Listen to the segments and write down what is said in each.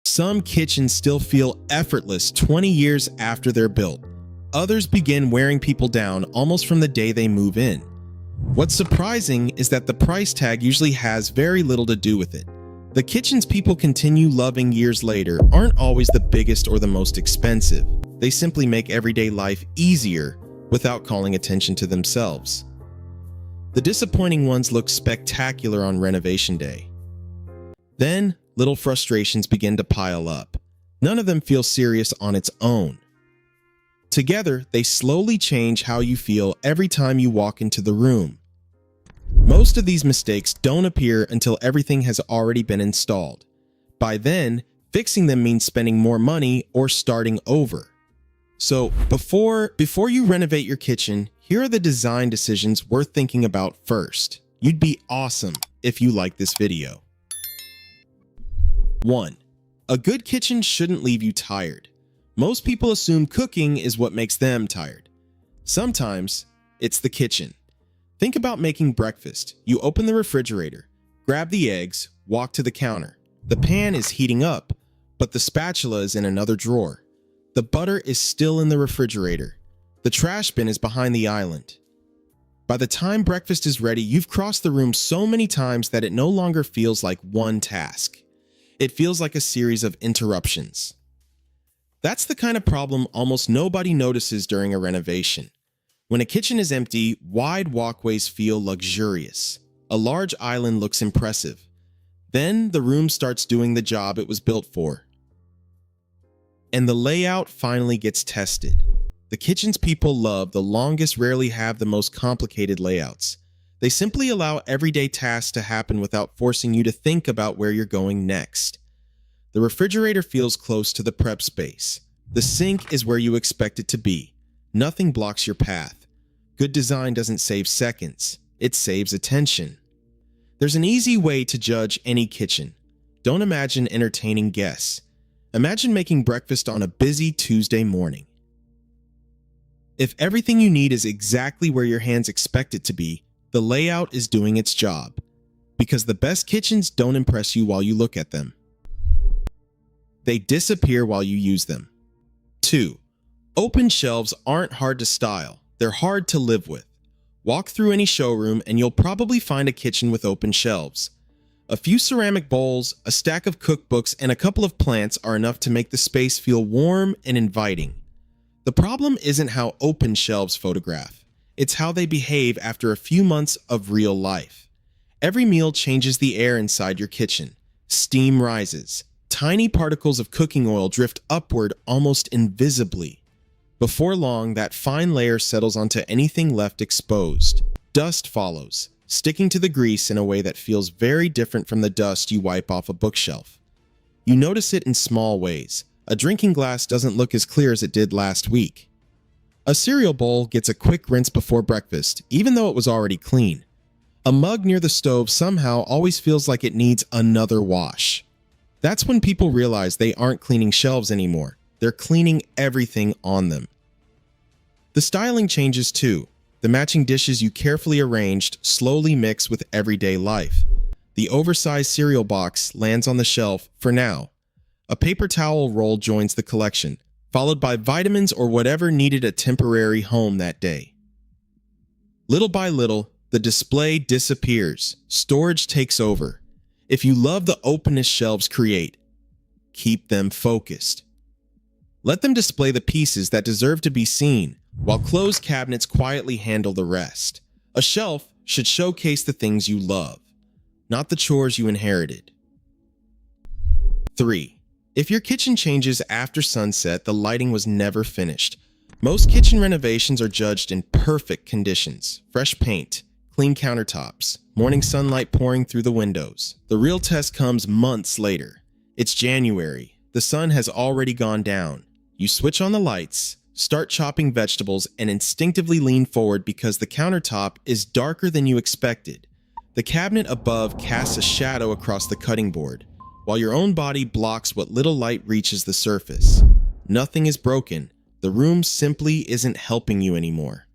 Some kitchens still feel effortless 20 years after they're built. Others begin wearing people down almost from the day they move in. What's surprising is that the price tag usually has very little to do with it. The kitchens people continue loving years later aren't always the biggest or the most expensive. They simply make everyday life easier without calling attention to themselves. The disappointing ones look spectacular on renovation day. Then, little frustrations begin to pile up. None of them feel serious on its own. Together, they slowly change how you feel every time you walk into the room. Most of these mistakes don't appear until everything has already been installed. By then, fixing them means spending more money or starting over. So, before you renovate your kitchen, here are the design decisions worth thinking about first. You'd be awesome if you like this video. 1. A good kitchen shouldn't leave you tired. Most people assume cooking is what makes them tired. Sometimes, it's the kitchen. Think about making breakfast. You open the refrigerator, grab the eggs, walk to the counter. The pan is heating up, but the spatula is in another drawer. The butter is still in the refrigerator. The trash bin is behind the island. By the time breakfast is ready, you've crossed the room so many times that it no longer feels like one task. It feels like a series of interruptions. That's the kind of problem almost nobody notices during a renovation. When a kitchen is empty, wide walkways feel luxurious. A large island looks impressive. Then the room starts doing the job it was built for. And the layout finally gets tested. The kitchens people love the longest rarely have the most complicated layouts. They simply allow everyday tasks to happen without forcing you to think about where you're going next. The refrigerator feels close to the prep space. The sink is where you expect it to be. Nothing blocks your path. Good design doesn't save seconds. It saves attention. There's an easy way to judge any kitchen. Don't imagine entertaining guests. Imagine making breakfast on a busy Tuesday morning. If everything you need is exactly where your hands expect it to be, the layout is doing its job. Because the best kitchens don't impress you while you look at them. They disappear while you use them. 2. Open shelves aren't hard to style. They're hard to live with. Walk through any showroom and you'll probably find a kitchen with open shelves. A few ceramic bowls, a stack of cookbooks, and a couple of plants are enough to make the space feel warm and inviting. The problem isn't how open shelves photograph. It's how they behave after a few months of real life. Every meal changes the air inside your kitchen. Steam rises. Tiny particles of cooking oil drift upward almost invisibly. Before long, that fine layer settles onto anything left exposed. Dust follows, sticking to the grease in a way that feels very different from the dust you wipe off a bookshelf. You notice it in small ways. A drinking glass doesn't look as clear as it did last week. A cereal bowl gets a quick rinse before breakfast, even though it was already clean. A mug near the stove somehow always feels like it needs another wash. That's when people realize they aren't cleaning shelves anymore. They're cleaning everything on them. The styling changes too. The matching dishes you carefully arranged slowly mix with everyday life. The oversized cereal box lands on the shelf for now. A paper towel roll joins the collection, followed by vitamins or whatever needed a temporary home that day. Little by little, the display disappears. Storage takes over. If you love the openness shelves create, keep them focused. Let them display the pieces that deserve to be seen, while closed cabinets quietly handle the rest. A shelf should showcase the things you love, not the chores you inherited. 3. If your kitchen changes after sunset, the lighting was never finished. Most kitchen renovations are judged in perfect conditions. Fresh paint, clean countertops, morning sunlight pouring through the windows. The real test comes months later. It's January. The sun has already gone down. You switch on the lights, start chopping vegetables, and instinctively lean forward because the countertop is darker than you expected. The cabinet above casts a shadow across the cutting board, while your own body blocks what little light reaches the surface. Nothing is broken. The room simply isn't helping you anymore.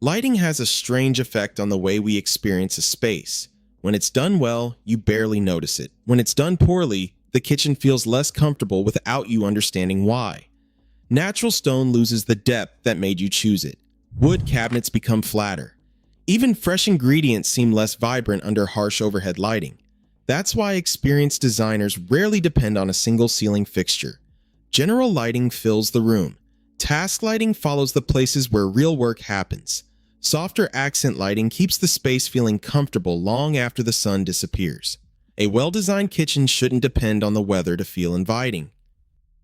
Lighting has a strange effect on the way we experience a space. When it's done well, you barely notice it. When it's done poorly, The kitchen feels less comfortable without you understanding why. Natural stone loses the depth that made you choose it. Wood cabinets become flatter. Even fresh ingredients seem less vibrant under harsh overhead lighting. That's why experienced designers rarely depend on a single ceiling fixture. General lighting fills the room. Task lighting follows the places where real work happens. Softer accent lighting keeps the space feeling comfortable long after the sun disappears. A well-designed kitchen shouldn't depend on the weather to feel inviting.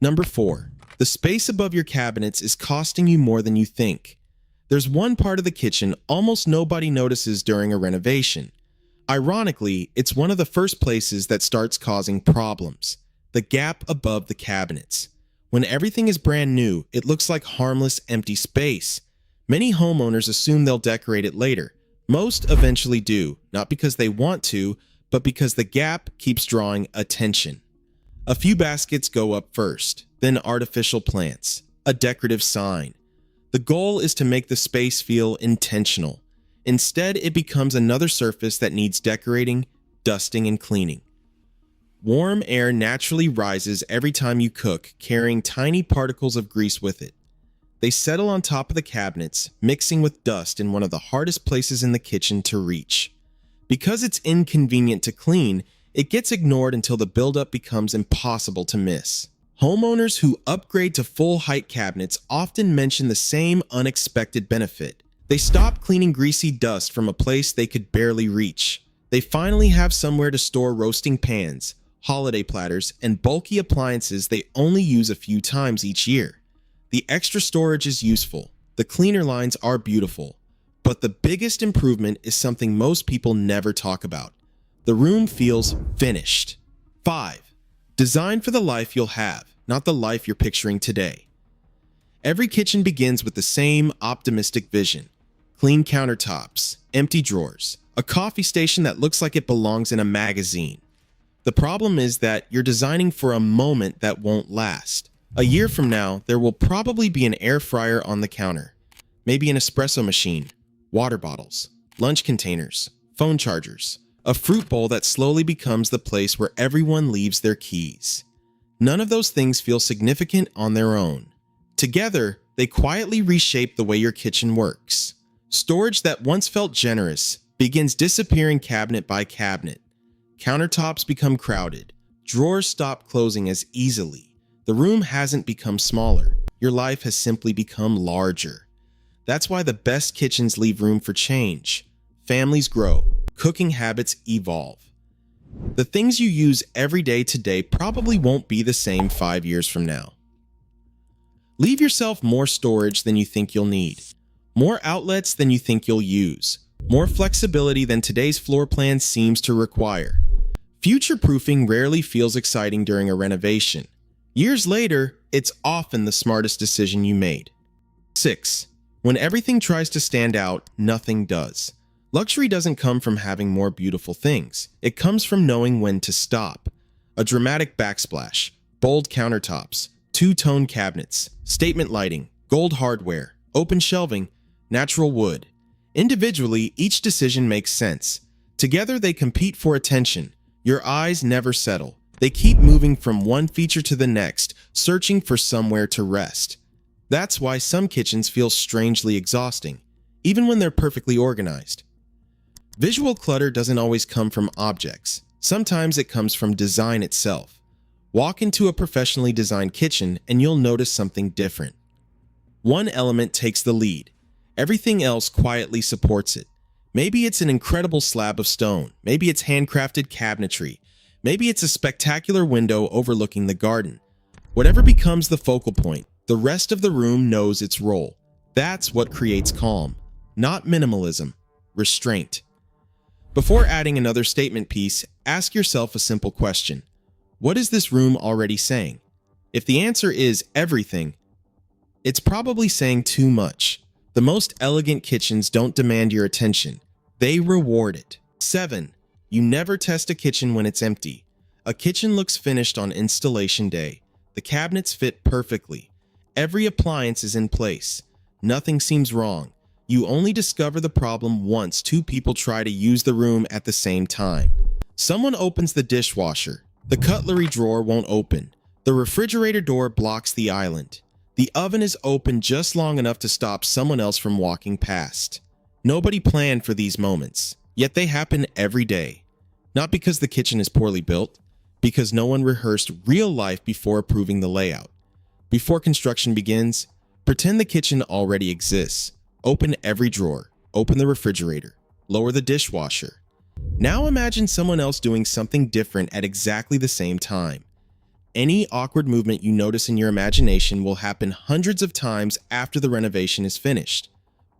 Number 4. The space above your cabinets is costing you more than you think. There's one part of the kitchen almost nobody notices during a renovation. Ironically, it's one of the first places that starts causing problems: the gap above the cabinets. When everything is brand new, it looks like harmless, empty space. Many homeowners assume they'll decorate it later. Most eventually do, not because they want to, but because the gap keeps drawing attention. A few baskets go up first, then artificial plants, a decorative sign. The goal is to make the space feel intentional. Instead, it becomes another surface that needs decorating, dusting, and cleaning. Warm air naturally rises every time you cook, carrying tiny particles of grease with it. They settle on top of the cabinets, mixing with dust in one of the hardest places in the kitchen to reach. Because it's inconvenient to clean, it gets ignored until the buildup becomes impossible to miss. Homeowners who upgrade to full-height cabinets often mention the same unexpected benefit. They stop cleaning greasy dust from a place they could barely reach. They finally have somewhere to store roasting pans, holiday platters, and bulky appliances they only use a few times each year. The extra storage is useful. The cleaner lines are beautiful. But the biggest improvement is something most people never talk about. The room feels finished. 5. Design for the life you'll have, not the life you're picturing today. Every kitchen begins with the same optimistic vision: clean countertops, empty drawers, a coffee station that looks like it belongs in a magazine. The problem is that you're designing for a moment that won't last. A year from now, there will probably be an air fryer on the counter, maybe an espresso machine, water bottles, lunch containers, phone chargers, a fruit bowl that slowly becomes the place where everyone leaves their keys. None of those things feel significant on their own. Together, they quietly reshape the way your kitchen works. Storage that once felt generous begins disappearing cabinet by cabinet. Countertops become crowded. Drawers stop closing as easily. The room hasn't become smaller. Your life has simply become larger. That's why the best kitchens leave room for change. Families grow. Cooking habits evolve. The things you use every day today probably won't be the same 5 years from now. Leave yourself more storage than you think you'll need. More outlets than you think you'll use. More flexibility than today's floor plan seems to require. Future-proofing rarely feels exciting during a renovation. Years later, it's often the smartest decision you made. 6. When everything tries to stand out, nothing does. Luxury doesn't come from having more beautiful things. It comes from knowing when to stop. A dramatic backsplash, bold countertops, two-tone cabinets, statement lighting, gold hardware, open shelving, natural wood. Individually, each decision makes sense. Together, they compete for attention. Your eyes never settle. They keep moving from one feature to the next, searching for somewhere to rest. That's why some kitchens feel strangely exhausting, even when they're perfectly organized. Visual clutter doesn't always come from objects. Sometimes it comes from design itself. Walk into a professionally designed kitchen and you'll notice something different. One element takes the lead. Everything else quietly supports it. Maybe it's an incredible slab of stone. Maybe it's handcrafted cabinetry. Maybe it's a spectacular window overlooking the garden. Whatever becomes the focal point, the rest of the room knows its role. That's what creates calm. Not minimalism, restraint. Before adding another statement piece, ask yourself a simple question. What is this room already saying? If the answer is everything, it's probably saying too much. The most elegant kitchens don't demand your attention. They reward it. 7. You never test a kitchen when it's empty. A kitchen looks finished on installation day. The cabinets fit perfectly. Every appliance is in place. Nothing seems wrong. You only discover the problem once two people try to use the room at the same time. Someone opens the dishwasher. The cutlery drawer won't open. The refrigerator door blocks the island. The oven is open just long enough to stop someone else from walking past. Nobody planned for these moments, yet they happen every day. Not because the kitchen is poorly built, because no one rehearsed real life before approving the layout. Before construction begins, pretend the kitchen already exists. Open every drawer, open the refrigerator, lower the dishwasher. Now imagine someone else doing something different at exactly the same time. Any awkward movement you notice in your imagination will happen hundreds of times after the renovation is finished.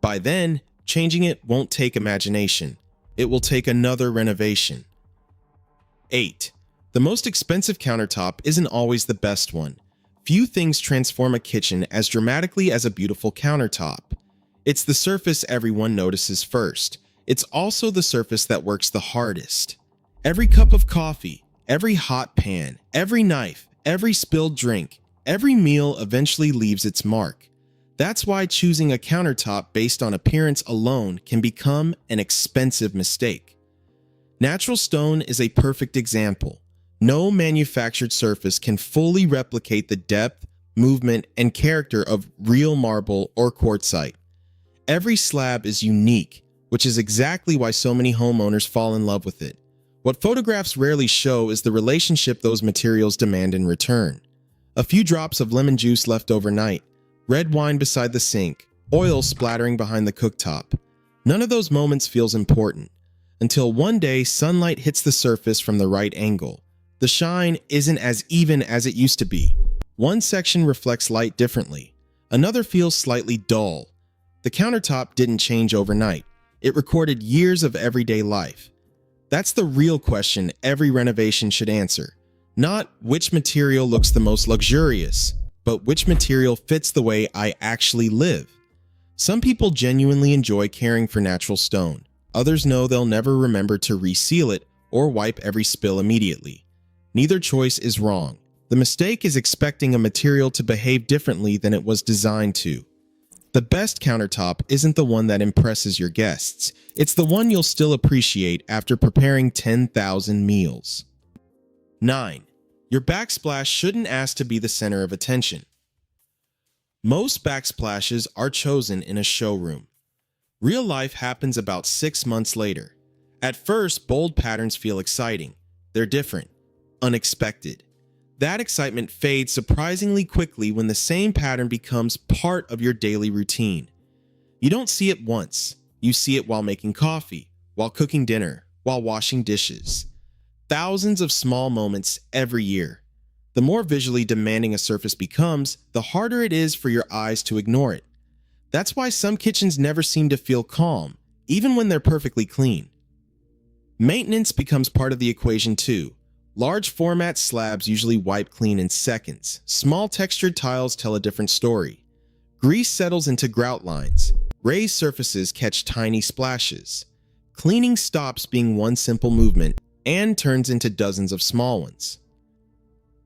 By then, changing it won't take imagination. It will take another renovation. 8. The most expensive countertop isn't always the best one. Few things transform a kitchen as dramatically as a beautiful countertop. It's the surface everyone notices first. It's also the surface that works the hardest. Every cup of coffee, every hot pan, every knife, every spilled drink, every meal eventually leaves its mark. That's why choosing a countertop based on appearance alone can become an expensive mistake. Natural stone is a perfect example. No manufactured surface can fully replicate the depth, movement, and character of real marble or quartzite. Every slab is unique, which is exactly why so many homeowners fall in love with it. What photographs rarely show is the relationship those materials demand in return. A few drops of lemon juice left overnight, red wine beside the sink, oil splattering behind the cooktop. None of those moments feels important, until one day sunlight hits the surface from the right angle. The shine isn't as even as it used to be. One section reflects light differently. Another feels slightly dull. The countertop didn't change overnight. It recorded years of everyday life. That's the real question every renovation should answer. Not which material looks the most luxurious, but which material fits the way I actually live. Some people genuinely enjoy caring for natural stone. Others know they'll never remember to reseal it or wipe every spill immediately. Neither choice is wrong. The mistake is expecting a material to behave differently than it was designed to. The best countertop isn't the one that impresses your guests. It's the one you'll still appreciate after preparing 10,000 meals. 9. Your backsplash shouldn't ask to be the center of attention. Most backsplashes are chosen in a showroom. Real life happens about 6 months later. At first, bold patterns feel exciting. They're different, unexpected. That excitement fades surprisingly quickly when the same pattern becomes part of your daily routine. You don't see it once. You see it while making coffee, while cooking dinner, while washing dishes. Thousands of small moments every year. The more visually demanding a surface becomes, the harder it is for your eyes to ignore it. That's why some kitchens never seem to feel calm, even when they're perfectly clean. Maintenance becomes part of the equation too. Large format slabs usually wipe clean in seconds. Small textured tiles tell a different story. Grease settles into grout lines. Raised surfaces catch tiny splashes. Cleaning stops being one simple movement and turns into dozens of small ones.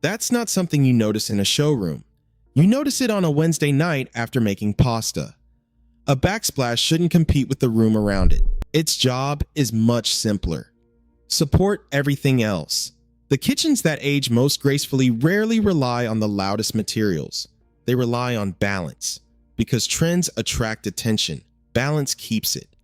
That's not something you notice in a showroom. You notice it on a Wednesday night after making pasta. A backsplash shouldn't compete with the room around it. Its job is much simpler. Support everything else. The kitchens that age most gracefully rarely rely on the loudest materials. They rely on balance. Because trends attract attention, balance keeps it.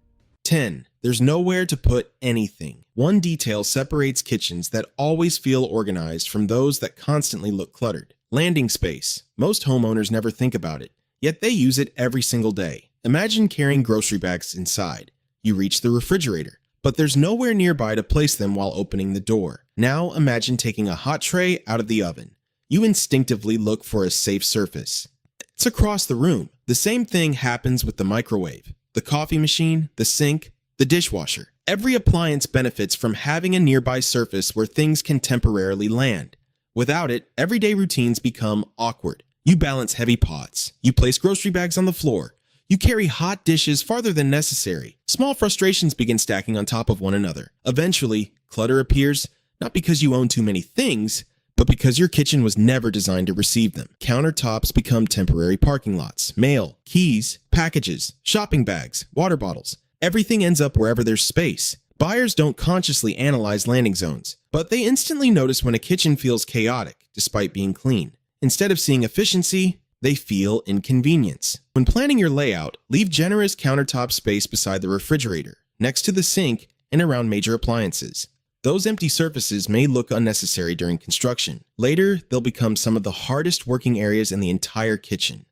10. There's nowhere to put anything. One detail separates kitchens that always feel organized from those that constantly look cluttered. Landing space. Most homeowners never think about it, yet they use it every single day. Imagine carrying grocery bags inside. You reach the refrigerator, but there's nowhere nearby to place them while opening the door. Now imagine taking a hot tray out of the oven. You instinctively look for a safe surface. It's across the room. The same thing happens with the microwave, the coffee machine, the sink, the dishwasher. Every appliance benefits from having a nearby surface where things can temporarily land. Without it, everyday routines become awkward. You balance heavy pots. You place grocery bags on the floor. You carry hot dishes farther than necessary. Small frustrations begin stacking on top of one another. Eventually, clutter appears, not because you own too many things, but because your kitchen was never designed to receive them. Countertops become temporary parking lots. Mail, keys, packages, shopping bags, water bottles. Everything ends up wherever there's space. Buyers don't consciously analyze landing zones, but they instantly notice when a kitchen feels chaotic despite being clean. Instead of seeing efficiency, they feel inconvenience. When planning your layout, leave generous countertop space beside the refrigerator, next to the sink, and around major appliances. Those empty surfaces may look unnecessary during construction. Later, they'll become some of the hardest working areas in the entire kitchen.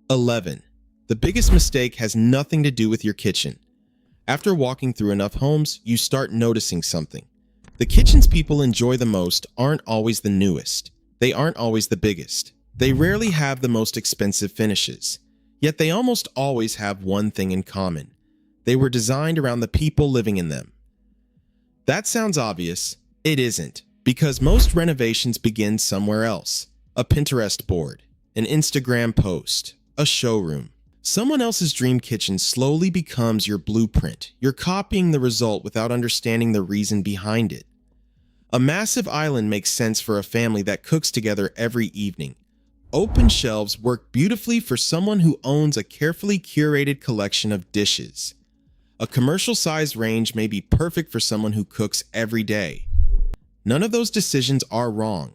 11. The biggest mistake has nothing to do with your kitchen. After walking through enough homes, you start noticing something. The kitchens people enjoy the most aren't always the newest. They aren't always the biggest. They rarely have the most expensive finishes. Yet they almost always have one thing in common. They were designed around the people living in them. That sounds obvious. It isn't, because most renovations begin somewhere else. A Pinterest board, an Instagram post, a showroom. Someone else's dream kitchen slowly becomes your blueprint. You're copying the result without understanding the reason behind it. A massive island makes sense for a family that cooks together every evening. Open shelves work beautifully for someone who owns a carefully curated collection of dishes. A commercial-sized range may be perfect for someone who cooks every day. None of those decisions are wrong.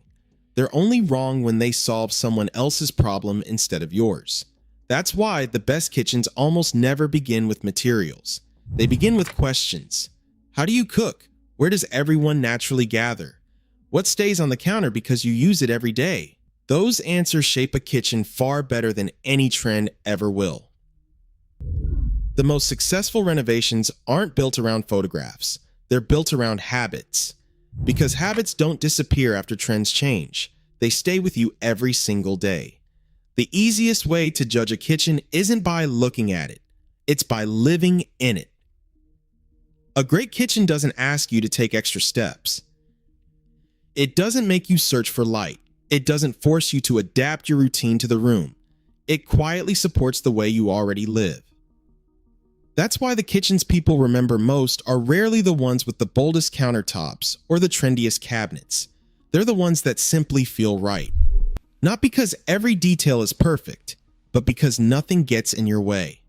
They're only wrong when they solve someone else's problem instead of yours. That's why the best kitchens almost never begin with materials. They begin with questions. How do you cook? Where does everyone naturally gather? What stays on the counter because you use it every day? Those answers shape a kitchen far better than any trend ever will. The most successful renovations aren't built around photographs. They're built around habits. Because habits don't disappear after trends change. They stay with you every single day. The easiest way to judge a kitchen isn't by looking at it. It's by living in it. A great kitchen doesn't ask you to take extra steps. It doesn't make you search for light. It doesn't force you to adapt your routine to the room. It quietly supports the way you already live. That's why the kitchens people remember most are rarely the ones with the boldest countertops or the trendiest cabinets. They're the ones that simply feel right. Not because every detail is perfect, but because nothing gets in your way.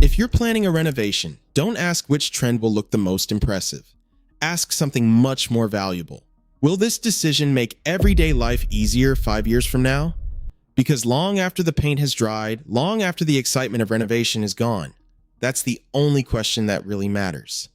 If you're planning a renovation, don't ask which trend will look the most impressive. Ask something much more valuable. Will this decision make everyday life easier 5 years from now? Because long after the paint has dried, long after the excitement of renovation is gone, that's the only question that really matters.